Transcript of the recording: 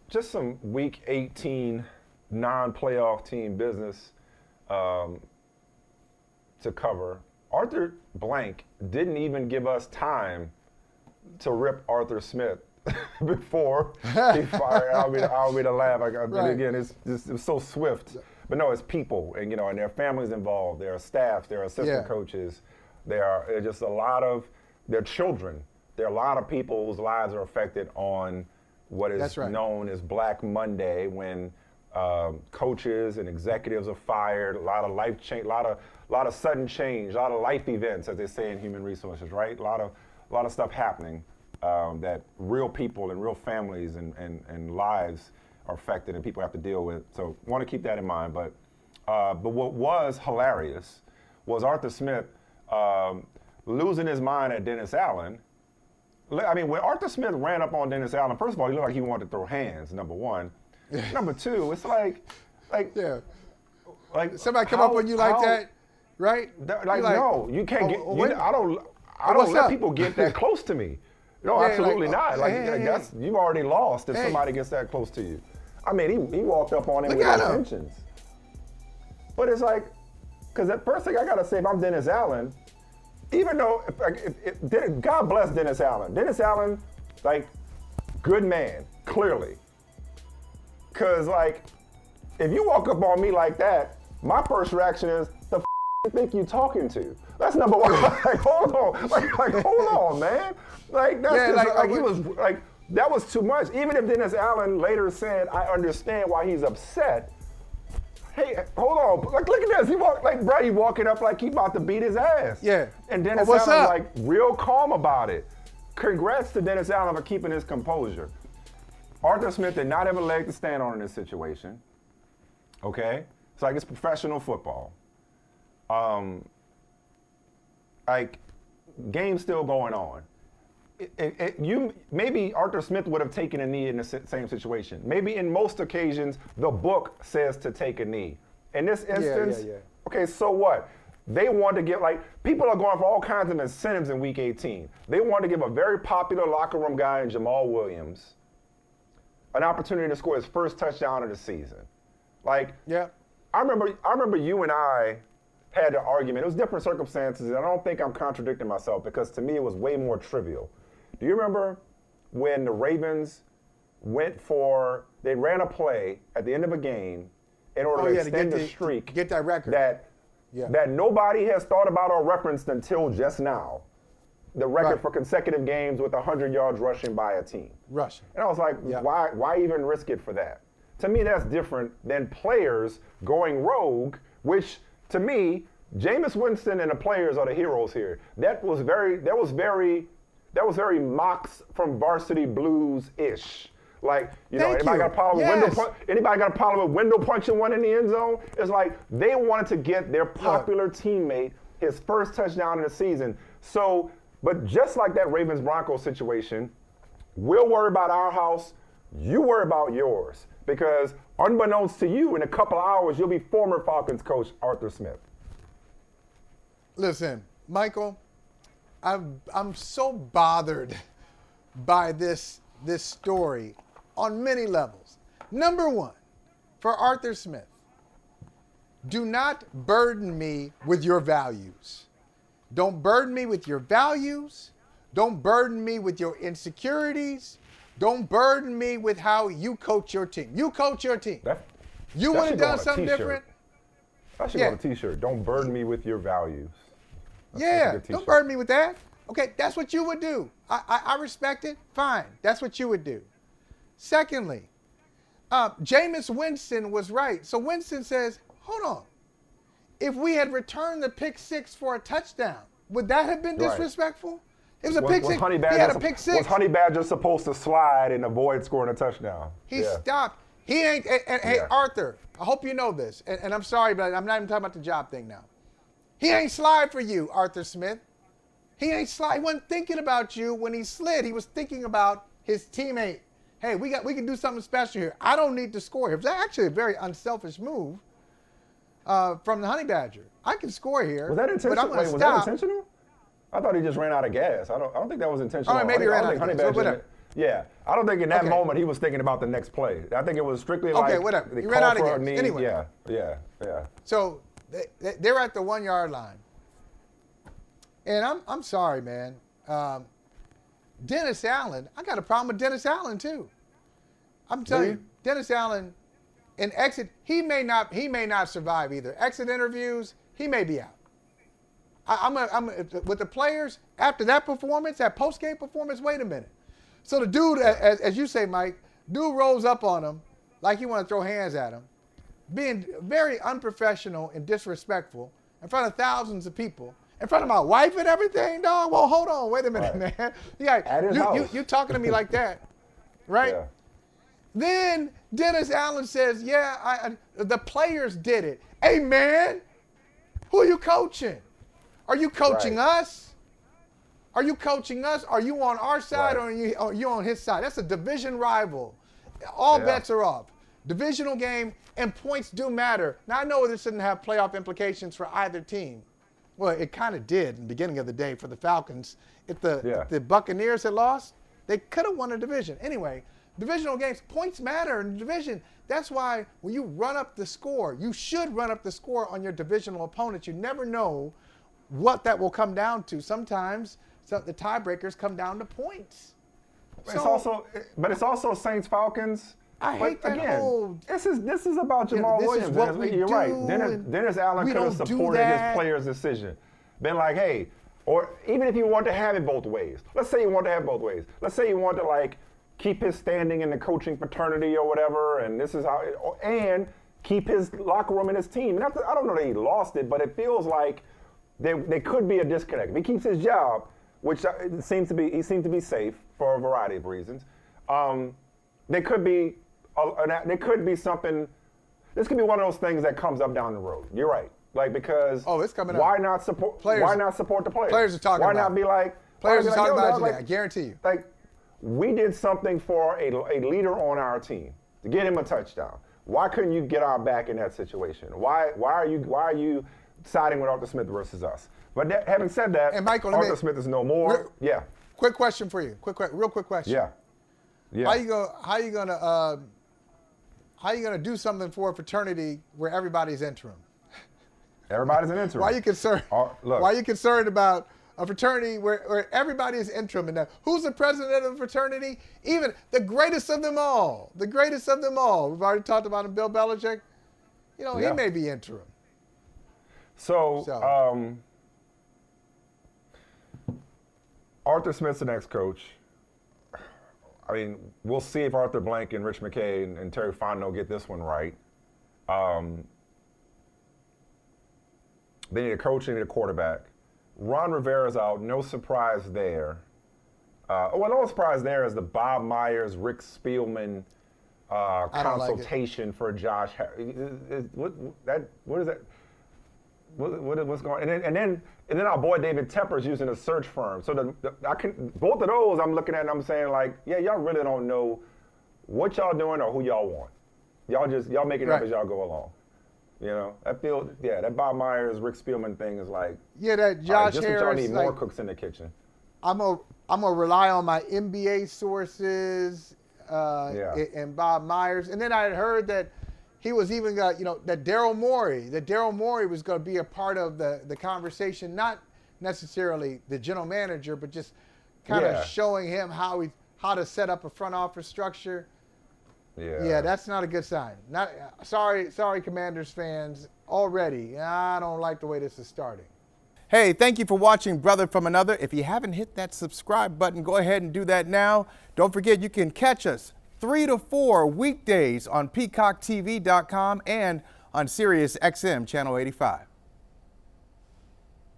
just some Week 18 non-playoff team business to cover. Arthur Blank didn't even give us time to rip Arthur Smith before he fired. I'll be the laugh. Right. Again, it's so swift. But no, it's people, and and their families involved. There are staff, there are assistant coaches, there are just a lot of their children. There are a lot of people whose lives are affected on what is known as Black Monday, when coaches and executives are fired. A lot of life change, a lot of sudden change, a lot of life events, as they say in human resources, right? A lot of stuff happening that real people and real families and lives are affected, and people have to deal with. So want to keep that in mind. But what was hilarious was Arthur Smith losing his mind at Dennis Allen. I mean, when Arthur Smith ran up on Dennis Allen, first of all, he looked like he wanted to throw hands, number one. Number two, it's like somebody come up on you like that, right? No, you can't get. I don't let people get that close to me. No, absolutely not. That's you've already lost if somebody gets that close to you. I mean, he walked up on him with intentions. But it's like, because the first thing I gotta say, if I'm Dennis Allen, even though God bless Dennis Allen. Dennis Allen, good man, clearly. Because, if you walk up on me like that, my first reaction is, the you think you talking to? That's number one. Hold on. Hold on, man. That was too much. Even if Dennis Allen later said, I understand why he's upset. Hey, hold on. Look at this. He walking up like he about to beat his ass. Yeah. And Dennis Allen real calm about it. Congrats to Dennis Allen for keeping his composure. Arthur Smith did not have a leg to stand on in this situation. Okay? It's professional football. Game's still going on. Maybe Arthur Smith would have taken a knee in the same situation. Maybe in most occasions, the book says to take a knee. In this instance, okay, so what? They want to give, people are going for all kinds of incentives in Week 18. They want to give a very popular locker room guy in Jamal Williams an opportunity to score his first touchdown of the season. I remember you and I had an argument. It was different circumstances, and I don't think I'm contradicting myself, because to me it was way more trivial. Do you remember when the Ravens they ran a play at the end of a game in order to extend the streak, get that record that nobody has thought about or referenced until just now? The record for consecutive games with 100 yards rushing by a team. Rushing. And I was like, why even risk it for that? To me, that's different than players going rogue, which to me, Jameis Winston and the players are the heroes here. That was very Mox from Varsity Blues-ish. Anybody got a problem with window punching one in the end zone? It's like they wanted to get their popular teammate his first touchdown in the season. So, but just like that Ravens-Broncos situation, we'll worry about our house, you worry about yours. Because unbeknownst to you, in a couple of hours, you'll be former Falcons coach Arthur Smith. Listen, Michael, I'm so bothered by this story on many levels. Number one, for Arthur Smith, do not burden me with your values. Don't burden me with your values. Don't burden me with your insecurities. Don't burden me with how you coach your team. You coach your team. You would have done something different. I should go on a t-shirt. Don't burden me with your values. Don't burden me with that. Okay, that's what you would do. I respect it. Fine. That's what you would do. Secondly, Jameis Winston was right. So Winston says, hold on. If we had returned the pick six for a touchdown, would that have been disrespectful? It was a pick six. He had a pick six. Was Honey Badger supposed to slide and avoid scoring a touchdown? He stopped. He ain't. Hey, Arthur, I hope you know this. And I'm sorry, but I'm not even talking about the job thing now. He ain't slide for you, Arthur Smith. He ain't slide. He wasn't thinking about you when he slid. He was thinking about his teammate. Hey, we can do something special here. I don't need to score here. It was actually a very unselfish move from the Honey Badger. I can score here. Was that intentional? But I'm was that intentional? I thought he just ran out of gas. I don't think that was intentional. All right, maybe he ran out of gas. Yeah, I don't think in that Okay. moment he was thinking about the next play. I think it was strictly Okay, like whatever. the You ran call out of for a gas. knee. Anyway. Yeah. So they're at the 1 yard line. And I'm sorry, man. Dennis Allen, I got a problem with Dennis Allen too. I'm telling you, Dennis Allen, in exit, he may not survive either. Exit interviews, he may be out. I'm with the players after that performance, that post-game performance. Wait a minute. So the dude, as you say, Mike, dude rolls up on him like he want to throw hands at him, being very unprofessional and disrespectful in front of thousands of people, in front of my wife and everything, dog. Well, hold on, wait a minute, man. You talking to me like that, right? Yeah. Then Dennis Allen says, the players did it. Hey, man, who are you coaching? Are you coaching us? Are you coaching us? Are you on our side or are you on his side? That's a division rival. All bets are off. Divisional game, and points do matter. Now, I know this didn't have playoff implications for either team. Well, it kind of did in the beginning of the day for the Falcons. If the Buccaneers had lost, they could have won a division. Anyway, divisional games, points matter in the division. That's why when you run up the score, you should run up the score on your divisional opponents. You never know what that will come down to. Sometimes the tiebreakers come down to points. It's also Saints Falcons. I hate that whole. This is about Jamal Williams. You're right. Dennis Allen could have supported his player's decision. Been like, hey, or even if you want to have it both ways. Let's say you want to have it both ways. Let's say you want to like keep his standing in the coaching fraternity or whatever, and this is how, and keep his locker room and his team. And I don't know that he lost it, but it feels like there could be a disconnect. If he keeps his job, which he seems to be safe for a variety of reasons. There could be something. This could be one of those things that comes up down the road. You're right, like because it's coming up. Why not support the players? Players are talking. Why about not be like players are talking about it today? like, I guarantee you. Like we did something for a leader on our team to get him a touchdown. Why couldn't you get our back in that situation? Why are you siding with Arthur Smith versus us? But having said that, and Michael, Arthur Smith is no more. Quick question for you. Real quick question. Yeah. How you gonna do something for a fraternity where everybody's interim? Everybody's an interim. Why are you concerned? Why are you concerned about a fraternity where everybody is interim? And who's the president of the fraternity? Even the greatest of them all. The greatest of them all. We've already talked about him, Bill Belichick. He may be interim. So. Arthur Smith's the next coach. I mean, we'll see if Arthur Blank and Rich McKay and Terry Fontenot get this one right. They need a coach, they need a quarterback. Ron Rivera's out, no surprise there. No surprise there is the Bob Myers, Rick Spielman consultation for Josh. What is that? What's going on? And then our boy David Tepper's using a search firm. So both of those I'm looking at and I'm saying like, y'all really don't know what y'all doing or who y'all want. Y'all make it up as y'all go along. You know, that Bob Myers, Rick Spielman thing is like, that Josh Harris. Y'all need more cooks in the kitchen. I'm gonna rely on my NBA sources and Bob Myers. And then I had heard that he was even got, that Daryl Morey was going to be a part of the conversation, not necessarily the general manager, but just kind of showing him how to set up a front office structure. Yeah, that's not a good sign. Sorry, Commanders fans. Already, I don't like the way this is starting. Hey, thank you for watching Brother from Another. If you haven't hit that subscribe button, go ahead and do that now. Don't forget, you can catch us 3 to 4 weekdays on PeacockTV.com and on Sirius XM Channel 85.